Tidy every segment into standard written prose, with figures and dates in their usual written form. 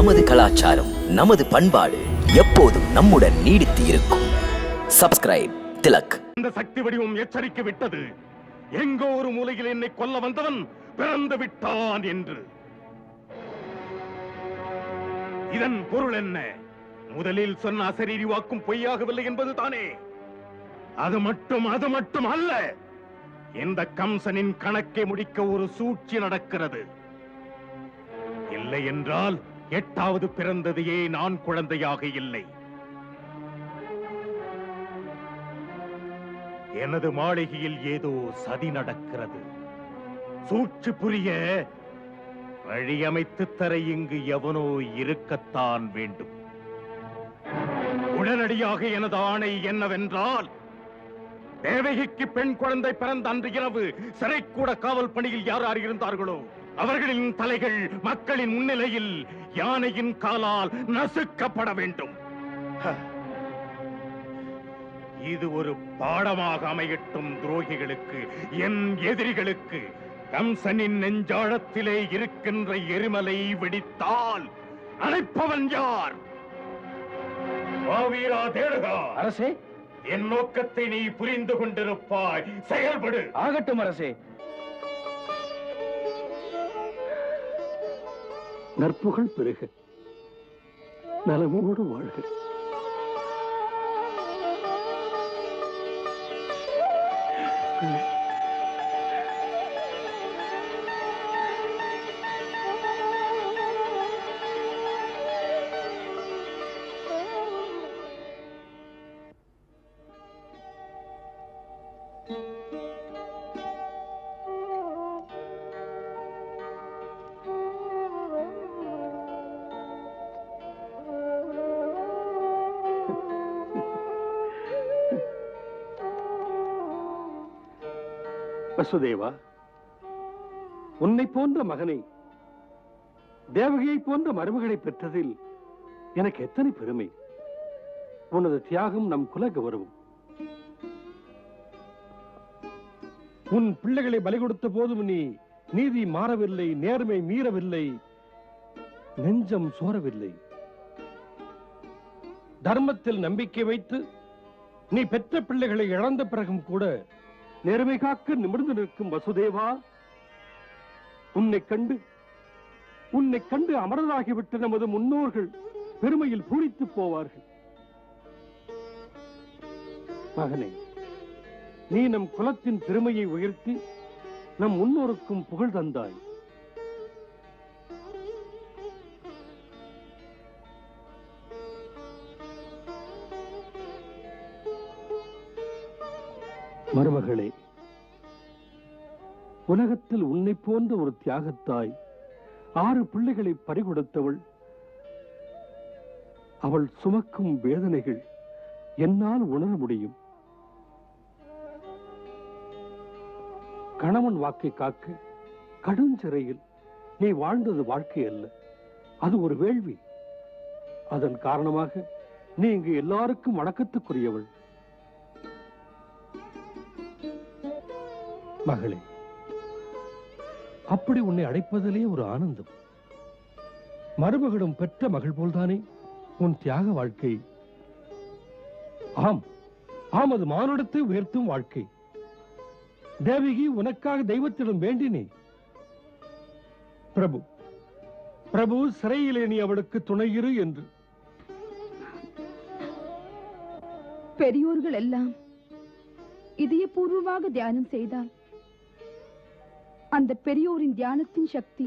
நமது கலாச்சாரம், நமது பண்பாடு எப்போதும் நம்முடன் நீடித்து இருக்கும். சப்ஸ்கிரைப் திலக். இந்த சக்தி வடிவம் எச்சரிக்கை விட்டது. எங்கோ ஒரு மூலையில் என்னை கொல்ல வந்தவன் பிறந்து விட்டான் என்று. இதன் பொருள் என்ன? முதலில் சொன்ன அசரீரி வாக்கும் பொய்யாகவில்லை என்பது தானே? அது மட்டும் அல்ல. இந்த கம்சனின் கணக்கை முடிக்க ஒரு சூழ்ச்சி நடக்கிறது. இல்லை என்றால் 8வது பிறந்ததையே நான் குழந்தையாக இல்லை. எனது மாளிகையில் ஏதோ சதி நடக்கிறது. சூழ்ச்சி புரிய வழியமைத்து தர இங்கு எவனோ இருக்கத்தான் வேண்டும். உடனடியாக எனது ஆணை என்னவென்றால், தேவகிக்கு பெண் குழந்தை பிறந்த அன்று இரவு சிறைக்கூட காவல் பணியில் யார் யார் இருந்தார்களோ அவர்களின் தலைகள் மக்களின் முன்னிலையில் யானையின் காலால் நசுக்கப்பட வேண்டும். இது ஒரு பாடமாக அமையட்டும் துரோகிகளுக்கு, என் எதிரிகளுக்கு. கம்சனின் நெஞ்சாழத்திலே இருக்கின்ற எரிமலை வெடித்தால் அணைப்பவன் யார்? மாவீரா தேடுகா. அரசே, என் நோக்கத்தை நீ புரிந்து கொண்டிருப்பாய். செயல்படு. ஆகட்டும் அரசே. நற்புகழ் பெருக, நலமோடு வாழ்க. வசுதேவா, உன்னை போன்ற மகனை, தேவகியை போன்ற மருமகளை பெற்றதில் எனக்கு எத்தனை பெருமை. உனது தியாகம் நம் குல கௌரவம். உன் பிள்ளைகளை பலி கொடுத்த போதும் நீ நீதி மாறவில்லை, நேர்மை மீறவில்லை, நெஞ்சம் சோரவில்லை. தர்மத்தில் நம்பிக்கை வைத்து நீ பெற்ற பிள்ளைகளை இழந்த பிறகும் கூட நேர்மை காக்க நிமிர்ந்து நிற்கும் வசுதேவா, உன்னை கண்டு அமரராகிவிட்ட நமது முன்னோர்கள் பெருமையில் பூரித்து போவார்கள். மகனே, நீ நம் குலத்தின் பெருமையை உயர்த்தி நம் முன்னோருக்கும் புகழ் தந்தாய். மருமகளே, உலகத்தில் உன்னை போன்ற ஒரு தியாகத்தாய் 6 பிள்ளைகளை பறிகொடுத்தவள். அவள் சுமக்கும் வேதனைகள் என்னால் உணர முடியும். கணவன் வாக்கை காக்க கடுஞ்சிறையில் நீ வாழ்ந்தது வாழ்க்கை அல்ல, அது ஒரு வேள்வி. அதன் காரணமாக நீ இங்கு எல்லாருக்கும் வணக்கத்துக்குரியவள். மகளே, அப்படி உன்னை அழைப்பதிலே ஒரு ஆனந்தம். மருமகளும் பெற்ற மகள் போல்தானே உன் தியாக வாழ்க்கை. ஆம், அது மானுடத்தை உயர்த்தும் வாழ்க்கை. தேவகி உனக்காக தெய்வத்திடம் வேண்டினே. பிரபு சிறையிலே நீ அவளுக்கு துணையிரு என்று. பெரியோர்கள் எல்லாம் இதயபூர்வமாக தியானம் செய்தால் அந்த பெரியோரின் தியானத்தின் சக்தி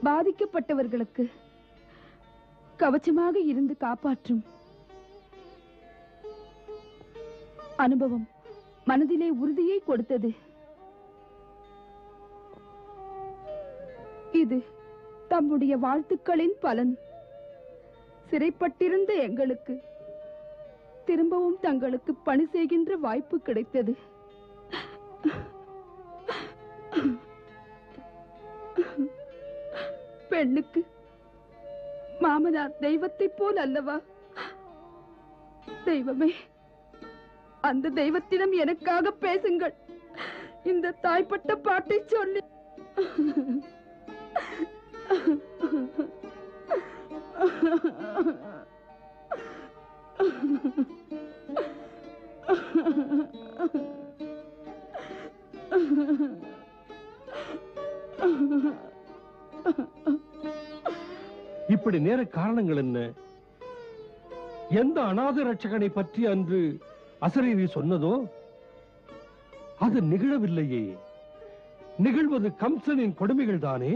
பாதிக்கப்பட்டவர்களுக்கு கவச்சமாக இருந்து காப்பாற்றும். அனுபவம் மனதிலே உறுதியை கொடுத்தது. இது தம்முடைய வாழ்த்துக்களின் பலன். சிறைப்பட்டிருந்த எங்களுக்கு திரும்பவும் தங்களுக்கு பணி செய்கின்ற வாய்ப்பு கிடைத்தது. பெண்ணுக்கு மாமனார் தெய்வத்தை போல் அல்லவா? தெய்வமே, அந்த தெய்வத்திடம் எனக்காக பேசுங்கள். இந்த தாய்ப்பட்ட பாட்டை சொல்லி இப்படி நேர காரணங்கள் என்ன? எந்த அநாத ரட்சகனை பற்றி அன்று அசரீரி சொன்னதோ அது நிகழவில்லையே. நிகழ்வது கம்சனின் கொடுமைகள் தானே.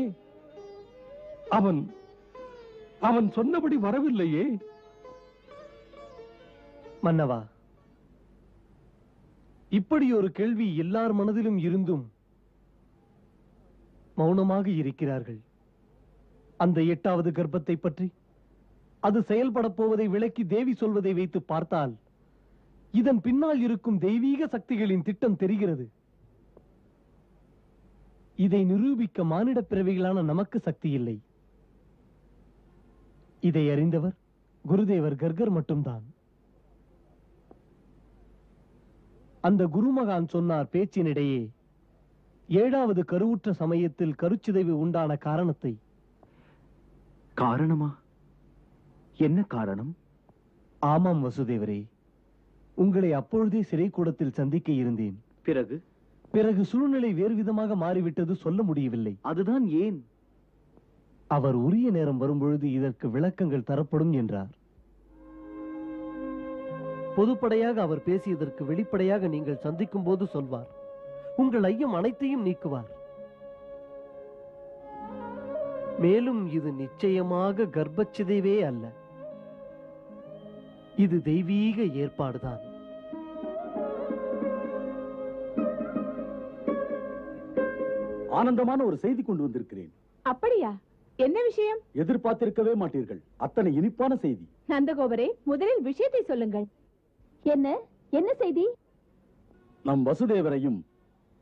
அவன் அவன் சொன்னபடி வரவில்லையே. மன்னவா, இப்படி ஒரு கேள்வி எல்லார் மனதிலும் இருந்தும் மௌனமாக இருக்கிறார்கள். அந்த 8வது கர்ப்பத்தை பற்றி, அது செயல்பட போவதை விளக்கி தேவி சொல்வதை வைத்து பார்த்தால் இதன் பின்னால் இருக்கும் தெய்வீக சக்திகளின் திட்டம் தெரிகிறது. இதை நிரூபிக்க மானிட பிறவிகளான நமக்கு சக்தி இல்லை. இதை அறிந்தவர் குருதேவர் கர்கர் மட்டும்தான். அந்த குருமகான் சொன்னார் பேச்சினிடையே 7வது கருவுற்ற சமயத்தில் கருச்சிதைவு உண்டான காரணத்தை. காரணமா? என்ன காரணம்? ஆமாம் வசுதேவரே, உங்களை அப்பொழுதே சிறை கூடத்தில் சந்திக்க இருந்தேன். பிறகு சூழ்நிலை வேறு விதமாக மாறிவிட்டது, சொல்ல முடியவில்லை. அதுதான் ஏன்? அவர் உரிய நேரம் வரும்பொழுது இதற்கு விளக்கங்கள் தரப்படும் என்றார். பொதுப்படையாக அவர் பேசியதற்கு வெளிப்படையாக நீங்கள் சந்திக்கும் போது சொல்வார். உங்கள் ஐயம் அனைத்தையும் நீக்குவார். மேலும் இது நிச்சயமாக கர்ப்பச்சிதைவே அல்ல, இது தெய்வீக ஏற்பாடுதான். ஆனந்தமான ஒரு செய்தி கொண்டு வந்திருக்கிறேன். அப்படியா? என்ன விஷயம்? எதிர்பார்த்திருக்கவே மாட்டீர்கள், அத்தனை இனிப்பான செய்தி. நந்தகோபரே, முதலில் விஷயத்தை சொல்லுங்கள். என்ன என்ன செய்தி? நம் வசுதேவரையும்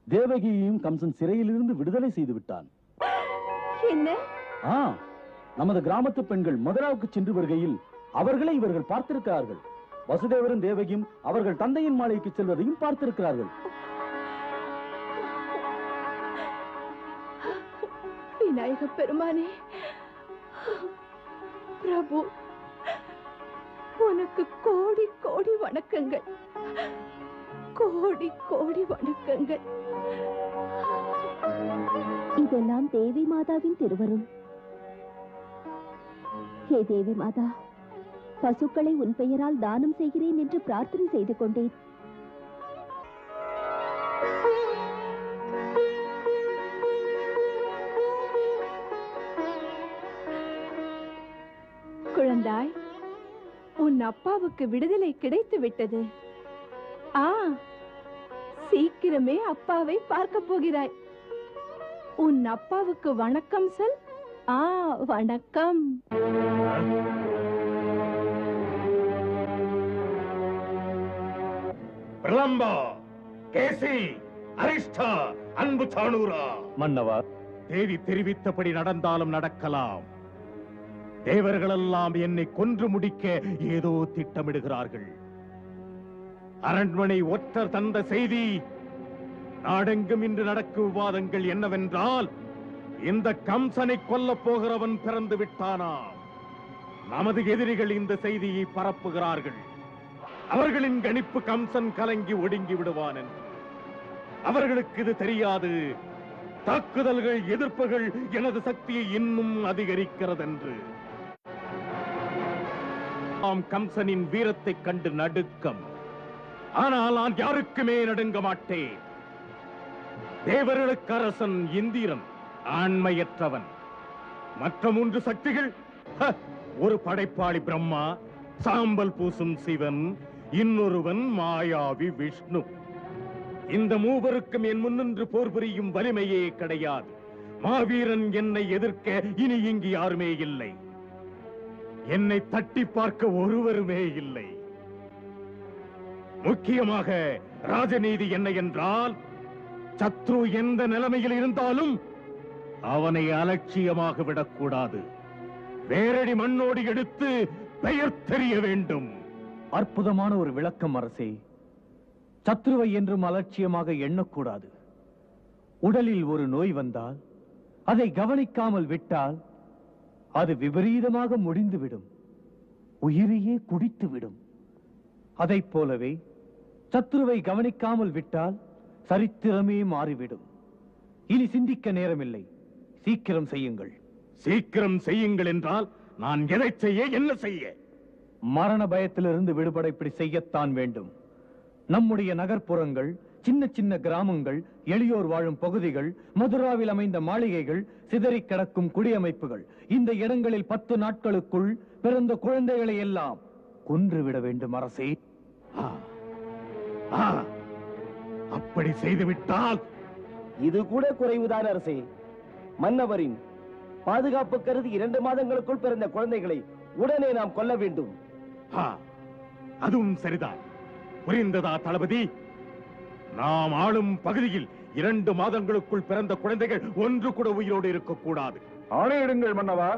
தேவகியையும் கம்சன் சிறையிலிருந்து விடுதலை செய்து விட்டான். என்ன? நமது கிராமத்து பெண்கள் மதுராவுக்கு சென்று வருகையில் அவர்களை இவர்கள் பார்த்திருக்கிறார்கள். வசுதேவரும் தேவகியும் அவர்கள் தந்தையின் மாளிகைக்கு செல்வதையும் பார்த்திருக்கிறார்கள். விநாயக பெருமானே, பிரபு, உனக்கு கோடி கோடி வணக்கங்கள், கோடி கோடி வணக்கங்கள். இதெல்லாம் தேவி மாதாவின் திருவருள். ஹே தேவி மாதா, பசுக்களை உன் பெயரால் தானம் செய்கிறேன் என்று பிரார்த்தனை செய்து கொண்டேன். குழந்தாய், உன் அப்பாவுக்கு விடுதலை கிடைத்து விட்டது. சீக்கிரமே அப்பாவை பார்க்க போகிறாய். உன் அப்பாவுக்கு வணக்கம் சொல். வணக்கம். பிரலம்பா, கேசி, அரிஷ்டா, அன்பு சாணூரா. மன்னவா, தேவி தெரிவித்தபடி நடந்தாலும் நடக்கலாம். தேவர்களெல்லாம் என்னை கொன்று முடிக்க ஏதோ திட்டமிடுகிறார்கள். அரண்மனை ஒற்றர் தந்த செய்தி, நாடெங்கும் இன்று நடக்கும் விவாதங்கள் என்னவென்றால், இந்த கம்சனை கொல்லப் போகிறவன் பிறந்து விட்டானாம். நமது எதிரிகள் இந்த செய்தியை பரப்புகிறார்கள். அவர்களின் கணிப்பு கம்சன் கலங்கி ஒடுங்கி விடுவான் என்று. அவர்களுக்கு இது தெரியாது. தாக்குதல்கள், எதிர்ப்புகள் எனது சக்தியை இன்னும் அதிகரிக்கிறதென்று. கம்சனின் வீரத்தை கண்டு நடுக்கம். ஆனால் நான் யாருக்குமே நடுங்க மாட்டேன். தேவர்களுக்கு அரசன் இந்திரன் ஆண்மையற்றவன். மற்ற 3 சக்திகள், ஒரு படைப்பாளி பிரம்மா, சாம்பல் பூசும் சிவன், இன்னொருவன் மாயாவி விஷ்ணு. இந்த மூவருக்கும் என் முன்னின்று போர் புரியும் வலிமையே கிடையாது. மாவீரன் என்னை எதிர்க்க இனி இங்கு யாருமே இல்லை. என்னை தட்டி பார்க்க ஒருவருமே இல்லை. முக்கியமாக ராஜநீதி என்ன என்றால், சத்ரு எந்த நிலைமையில் இருந்தாலும் அவனை அலட்சியமாக விடக்கூடாது. வேரடி மண்ணோடு எடுத்து பெயர் தெரிய வேண்டும். அற்புதமான ஒரு விளக்கம் அரசே. சத்ருவை என்றும் அலட்சியமாக எண்ணக்கூடாது. உடலில் ஒரு நோய் வந்தால் அதை கவனிக்காமல் விட்டால் அது விபரீதமாக முடிந்துவிடும், உயிரையே குடித்துவிடும். அதைப் போலவே சத்ருவை கவனிக்காமல் விட்டால் சரித்திரமே மாறிவிடும். இனி சிந்திக்க நேரமில்லை, சீக்கிரம் செய்யுங்கள். சீக்கிரம் செய்யுங்கள் என்றால் நான் எதை செய்ய, என்ன செய்ய? மரண பயத்திலிருந்து விடுபட இப்படி செய்யத்தான் வேண்டும். நம்முடைய நகர்ப்புறங்கள், சின்ன சின்ன கிராமங்கள், எளியோர் வாழும் பகுதிகள், மதுராவில் அமைந்த மாளிகைகள், சிதறி கிடக்கும் குடியமைப்புகள், இந்த இடங்களில் 10 நாட்களுக்குள் பிறந்த குழந்தைகளை எல்லாம் கொன்றுவிட வேண்டும் அரசே. ஆ, ஆ, அப்படி செய்துவிட்டால் இது கூட குறைவுதான் அரசே. மன்னவரின் பாதுகாப்பு கருதி 2 மாதங்களுக்குள் பிறந்த குழந்தைகளை உடனே நாம் கொல்ல வேண்டும். ஆ, அதுவும் சரிதான். புரிந்ததா தளபதி? நாம் ஆளும் பகுதியில் 2 மாதங்களுக்குள் பிறந்த குழந்தைகள் ஒன்று கூட உயிரோடு இருக்கக்கூடாது. ஆணையிடுங்கள் மன்னவா.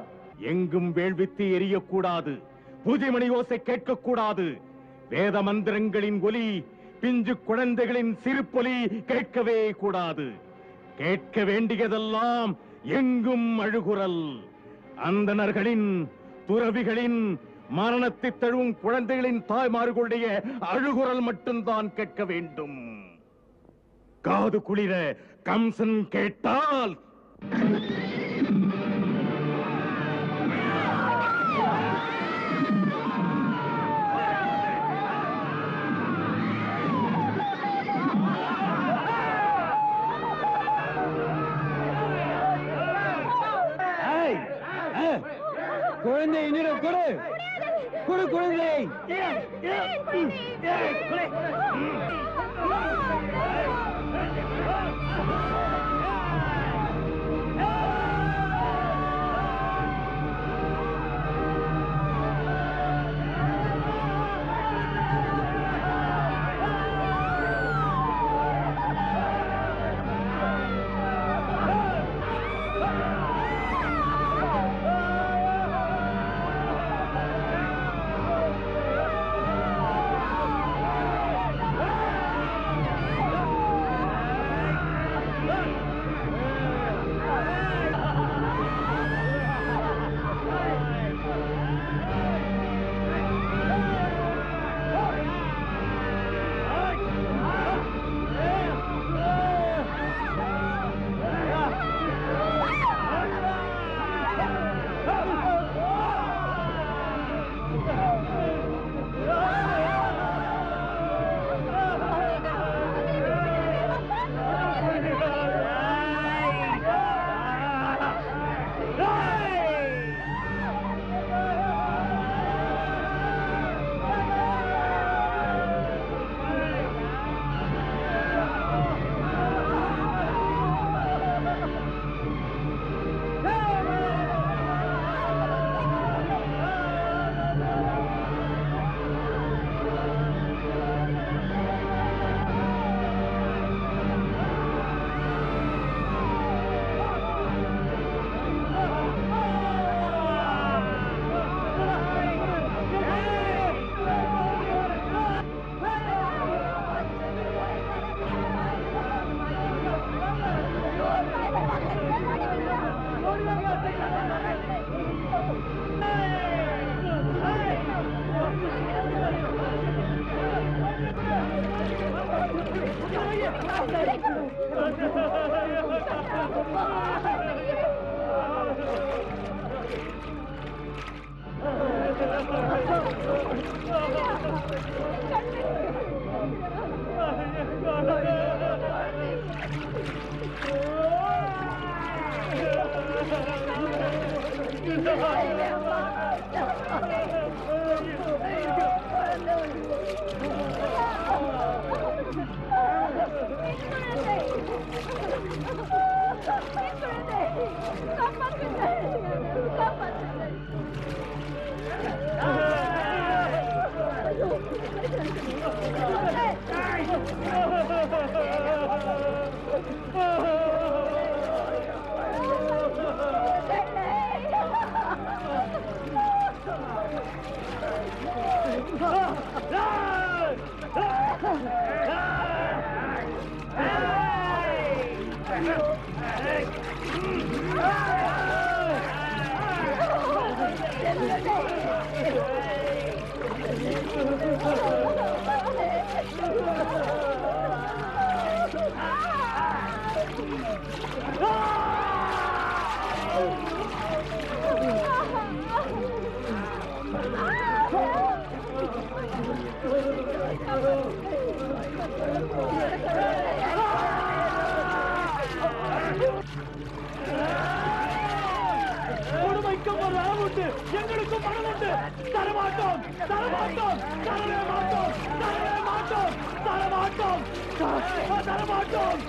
எங்கும் வேள்வித்து எரியக்கூடாது. பூஜை மணி ஓசை கேட்கக்கூடாது. வேத மந்திரங்களின் ஒலி, பிஞ்சு குழந்தைகளின் சிரிப்பொலி கேட்கவே கூடாது. கேட்க வேண்டியதெல்லாம் எங்கும் அழுகுரல். அந்தணர்களின், துறவிகளின், மரணத்தை தழுவும் குழந்தைகளின் தாய்மார்களுடைய அழுகுரல் மட்டும்தான் கேட்க வேண்டும். காது குளிர கம்சன் கேட்டால் குழந்தை என்னிடம் கொடு, கொடு குழந்தை. கொடுமைக்கும் ஒரு அளவு உண்டு, எங்களுக்கும் மனம் உண்டு. தரமாட்டோம், தரமாட்டோம், தரவே மாட்டோம், தரவே மாட்டோம், தரமாட்டோம், தரமாட்டோம்.